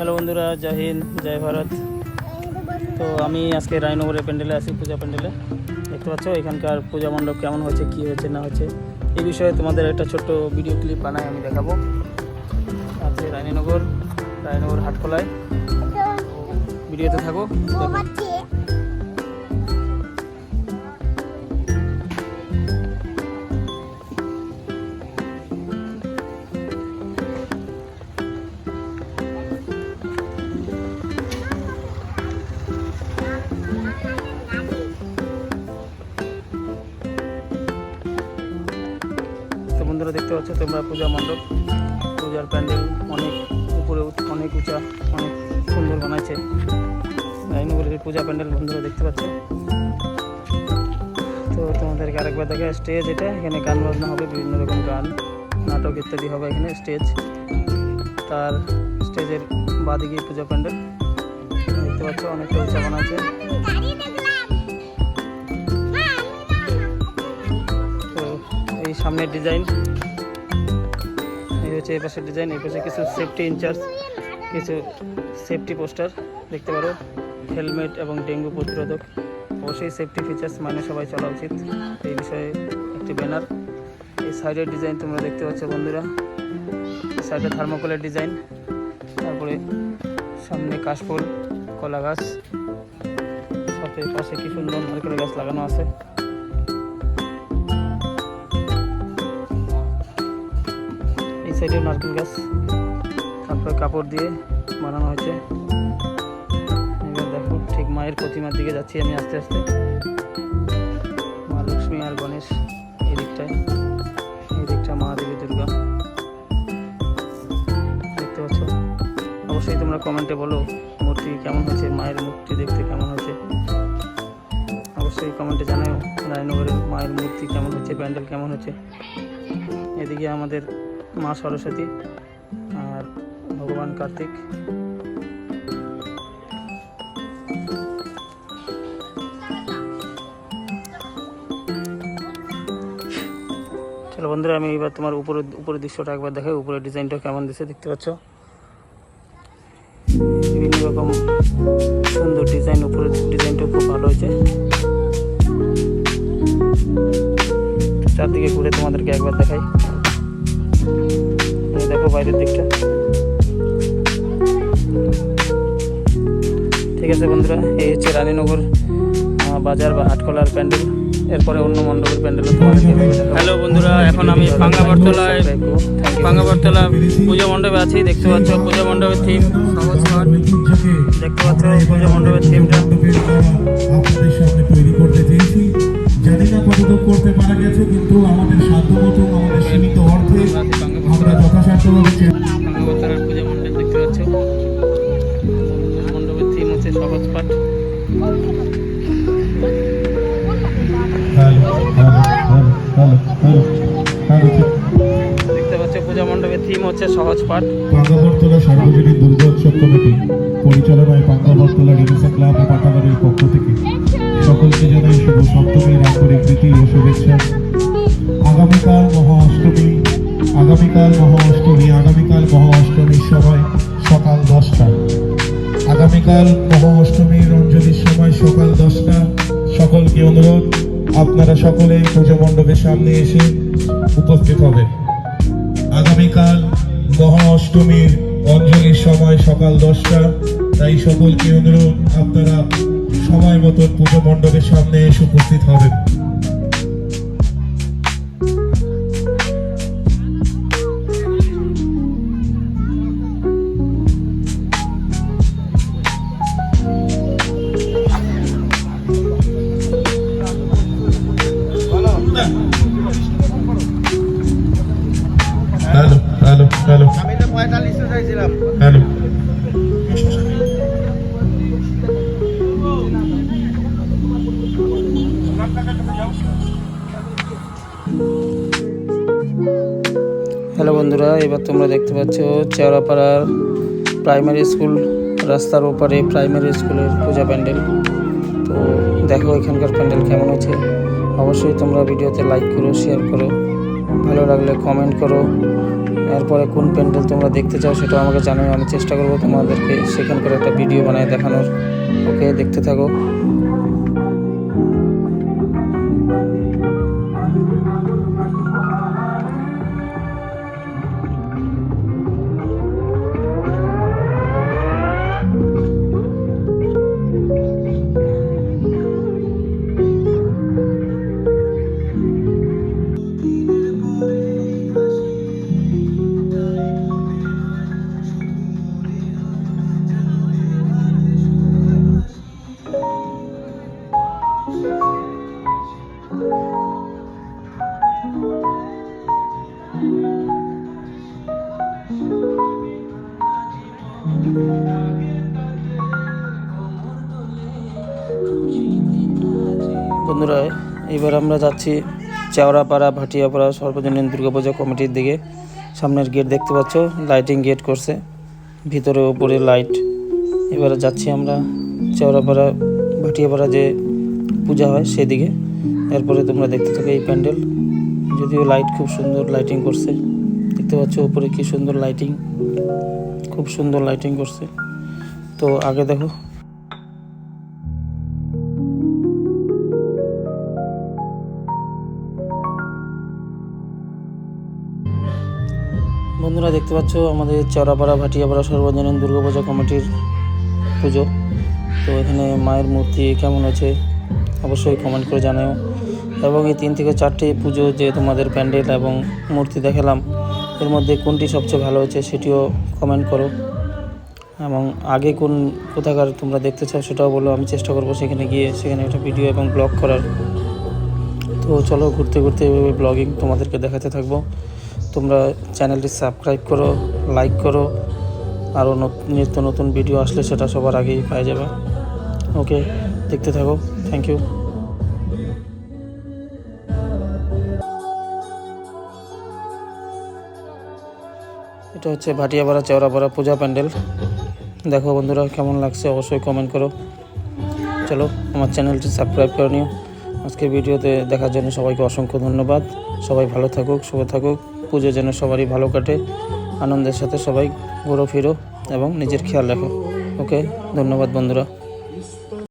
Hello বন্ধুরা, জয় হিন্দ, জয় ভারত। তো আমি আজকে রায়নগরের প্যান্ডেলে আছি, পূজা প্যান্ডেলে। দেখতে পাচ্ছ এখানকার পূজা মণ্ডপ কেমন হয়েছে, কী হয়েছে না হচ্ছে, এই বিষয়ে তোমাদের একটা ছোট্ট ভিডিও ক্লিপ বানাই আমি দেখাবো। আছে রায়নগর হাটখোলায়। ভিডিওতে থাকো। তো বন্ধুরা, দেখতে পাচ্ছ তোমরা পূজা মণ্ডপ, পূজার প্যান্ডেল অনেক উপরে, অনেক উঁচা, অনেক সুন্দর বানাইছে রায়নগরের পূজা প্যান্ডেল। বন্ধুরা দেখতে পাচ্ছ। তো তোমাদেরকে আরেকবার দেখে স্টেজ, এটা এখানে গান বাজনা হবে, বিভিন্ন রকম গান, নাটক ইত্যাদি হবে এখানে স্টেজ। তার স্টেজের বাদিকে পূজা প্যান্ডেল দেখতে পাচ্ছ, অনেকটা উঁচা বানাচ্ছে। তো এই সামনের ডিজাইন, এই হচ্ছে এই পাশের ডিজাইন, এই পাশে কিছু সেফটি ইনচার্জ, কিছু সেফটি পোস্টার দেখতে পারো, হেলমেট এবং ডেঙ্গু প্রতিরোধক, অবশ্যই সেফটি ফিচার্স মানে সবাই চলা উচিত, এই বিষয়ে একটি ব্যানার। এই সাইডের ডিজাইন তোমরা দেখতে পাচ্ছ বন্ধুরা, সাইডে থার্মোকলের ডিজাইন, তারপরে সামনে কাশফুল, কলা গাছ, সাথে পাশে কি সুন্দর নারকেল গাছ লাগানো আছে। এই সাইডে নারকেল গাছ, তারপরে কাপড় দিয়ে বানানো হয়েছে। এবার দেখো, ঠিক মায়ের প্রতিমার দিকে যাচ্ছি আমি আস্তে আস্তে। মা লক্ষ্মী আর গণেশ এই দিকটায়, এই দিকটা মা দেবী দুর্গা দেখতে পাচ্ছ। অবশ্যই তোমরা কমেন্টে বলো মূর্তি কেমন হয়েছে, মায়ের মূর্তি দেখতে কেমন হয়েছে, অবশ্যই কমেন্টে জানাও রায়নগরের মায়ের মূর্তি কেমন হচ্ছে, প্যান্ডেল কেমন হচ্ছে। এদিকে আমাদের মা সরস্বতী আর ভগবান কার্তিক। চলো বন্ধুরা, আমি এবার তোমার উপরের দৃশ্যটা একবার দেখাই, উপরের ডিজাইনটা কেমন দিচ্ছে দেখতে পাচ্ছ। বিভিন্ন রকম সুন্দর ডিজাইন, উপরের ডিজাইনটা খুব ভালো হয়েছে। চারদিকে ঘুরে তোমাদেরকে একবার দেখাই, দেখো বাইরের দিকটা। ঠিক আছে বন্ধুরা, এই হচ্ছে রানীনগর বাজার বা হাটখোলার প্যান্ডেল। এরপরে অন্য মণ্ডপের প্যান্ডেলও তোমাদেরকে। হ্যালো বন্ধুরা, এখন আমি পাঙ্গাবরতলা পূজা মণ্ডপে আছি। দেখতে পাচ্ছ পূজা মণ্ডপের থিম সহজ ঘর, দেখতে পাচ্ছ পূজা মণ্ডপের থিমটা আপনাদের সামনে তৈরি করতে চেয়েছি। জানি না কতটুকু করতে পারা গেছে, কিন্তু আমাদের সাধ্যমতো, আমাদের সীমিত অর্থে আমরা যথাসাধ্যভাবে পাঙ্গাবরতলার পূজা মণ্ডপ দেখতে পাচ্ছ। মণ্ডপের থিম হচ্ছে সহজ পাঠ। দেখতে পাচ্ছ পূজা মণ্ডপের থিম হচ্ছে সহজ পাঠ। পাঙ্গাবরতলা সার্বজনীন দুর্গোৎসব কমিটি পরিচালনায় পাঙ্গাবরতলা রেনেসা ক্লাব ও পাঠাগারের পক্ষ থেকে সকলকে জানাই শুভ সপ্তমীর আন্তরিক প্রীতি ও শুভেচ্ছা। আগামীকাল মহা অষ্টমীর সময় সকাল 10টা। আগামীকাল মহা অষ্টমীর অঞ্জলির সময় সকাল 10টা। সকলকে অনুরোধ, আপনারা সকলে পূজা মণ্ডপের সামনে এসে উপস্থিত হবেন। আগামীকাল মহা অষ্টমীর অঞ্জলির সময় সকাল 10টা, তাই সকলকে অনুরোধ আপনারা সময় মতো পূজা মণ্ডপের সামনে এসে উপস্থিত হবেন। হ্যালো, আমি তো 45 চাইছিলাম। হ্যালো। হ্যালো বন্ধুরা, এবার তোমরা দেখতে পাচ্ছ চেওড়াপাড়ার প্রাইমারি স্কুল, রাস্তার ওপারে প্রাইমারি স্কুলের পূজা প্যান্ডেল। তো দেখো এখানকার প্যান্ডেল কেমন হচ্ছে। অবশ্যই তোমরা ভিডিওতে লাইক করো, শেয়ার করো, ভালো লাগলে কমেন্ট করো এরপরে কোন প্যান্ডেল তোমরা দেখতে চাও সেটাও আমাকে জানাও, আমি চেষ্টা করবো তোমাদেরকে সেখানকার একটা ভিডিও বানায় দেখানোর। ওকে, দেখতে থাকো। বন্ধুরা, এবার আমরা যাচ্ছি চেওড়াপাড়া ভাটিয়াপাড়া সর্বজনীন দুর্গাপূজা কমিটির দিকে। সামনের গেট দেখতে পাচ্ছ, লাইটিং গেট করছে, ভিতরে উপরে লাইট। এবারে যাচ্ছি আমরা চেওড়াপাড়া ভাটিয়াপাড়া যে পূজা হয় সেদিকে। এরপরে তোমরা দেখতে থাকো এই প্যান্ডেল, যদিও লাইট খুব সুন্দর লাইটিং করছে, দেখতে পাচ্ছ উপরে কি সুন্দর লাইটিং, খুব সুন্দর লাইটিং করছে। তো আগে দেখো। বন্ধুরা, দেখতে পাচ্ছ আমাদের চেওড়াপাড়া ভাটিয়াপাড়া সর্বজনীন দুর্গাপূজা কমিটির পুজো। তো এখানে মায়ের মূর্তি কেমন আছে অবশ্যই কমেন্ট করে জানাও। এবং এই 3 থেকে 4টি পুজো যে তোমাদের প্যান্ডেল এবং মূর্তি দেখালাম, এর মধ্যে কোনটি সবচেয়ে ভালো হয়েছে সেটিও কমেন্ট করো। এবং আগে কোথাকার তোমরা দেখতে চাও সেটাও বলো, আমি চেষ্টা করবো সেখানে গিয়ে সেখানে একটা ভিডিও এবং ব্লগ করার। তো চলো, ঘুরতে ঘুরতে এভাবে ব্লগিং তোমাদেরকে দেখাতে থাকবো। তোমরা চ্যানেলটি সাবস্ক্রাইব করো, লাইক করো, আরও নিত্য নতুন ভিডিও আসলে সেটা সবার আগেই পেয়ে যাবে। ওকে, দেখতে থাকো। Thank you. এটা হচ্ছে ভাটিয়াপাড়া চেওড়াপাড়া পূজা প্যান্ডেল। দেখো বন্ধুরা, কেমন লাগছে অবশ্যই কমেন্ট করো। চলো, আমার চ্যানেলটি সাবস্ক্রাইব করে নিও। আজকে ভিডিওতে দেখার জন্য সবাইকে অসংখ্য ধন্যবাদ। সবাই ভালো থাকুক, শুভ থাকুক। পুজো যেন সবারই ভালো কাটে, আনন্দের সাথে সবাই ঘুরো ফিরো এবং নিজের খেয়াল রাখো। ওকে, ধন্যবাদ বন্ধুরা।